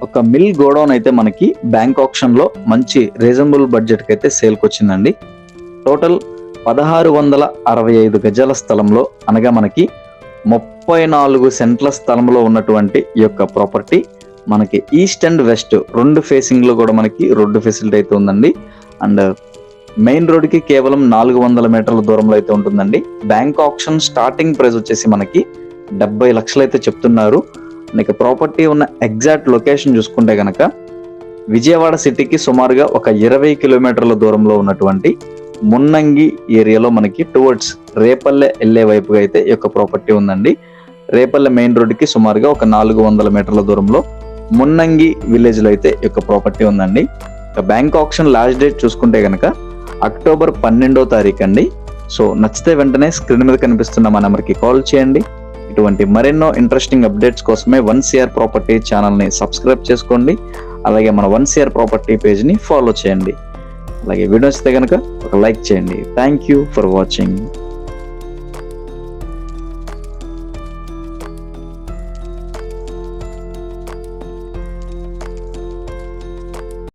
ఒక mill godown అయితే మనకి బ్యాంక్ ఆప్షన్ లో మంచి రీజనబుల్ బడ్జెట్ కి అయితే సేల్కి వచ్చిందండి. టోటల్ 1665 గజాల స్థలంలో అనగా మనకి 34 సెంట్ల స్థలంలో ఉన్నటువంటి ఈ యొక్క ప్రాపర్టీ మనకి ఈస్ట్ అండ్ వెస్ట్ రెండు ఫేసింగ్ లో కూడా మనకి రోడ్డు ఫెసిలిటీ అయితే ఉందండి. అండ్ మెయిన్ రోడ్ కి కేవలం 400 మీటర్ల దూరంలో అయితే ఉంటుందండి. బ్యాంక్ ఆప్షన్ స్టార్టింగ్ ప్రైస్ వచ్చేసి మనకి 70 లక్షలు అయితే చెప్తున్నారు. ఇక ప్రాపర్టీ ఉన్న ఎగ్జాక్ట్ లొకేషన్ చూసుకుంటే గనక విజయవాడ సిటీకి సుమారుగా ఒక 20 కిలోమీటర్ల దూరంలో ఉన్నటువంటి మున్నంగి ఏరియాలో మనకి టువర్డ్స్ రేపల్లె వెళ్ళే వైపుగా అయితే ఈ యొక్క ప్రాపర్టీ ఉందండి. రేపల్లె మెయిన్ రోడ్ కి సుమారుగా ఒక 400 మీటర్ల దూరంలో మున్నంగి విలేజ్ లో అయితే ఈ యొక్క ప్రాపర్టీ ఉందండి. బ్యాంక్ ఆప్షన్ లాస్ట్ డేట్ చూసుకుంటే గనక అక్టోబర్ 12వ తారీఖు అండి. సో నచ్చితే వెంటనే స్క్రీన్ మీద కనిపిస్తున్న మా నెంబర్కి కాల్ చేయండి. ఇటువంటి మరెన్నో ఇంట్రెస్టింగ్ అప్డేట్స్ కోసమే 1CR ప్రాపర్టీ ఛానల్ని సబ్స్క్రైబ్ చేసుకోండి. అలాగే మన 1CR ప్రాపర్టీ పేజ్ని ఫాలో చేయండి. అలాగే వీడియో నచ్చితే కనుక ఒక లైక్ చేయండి. Thank you for watching.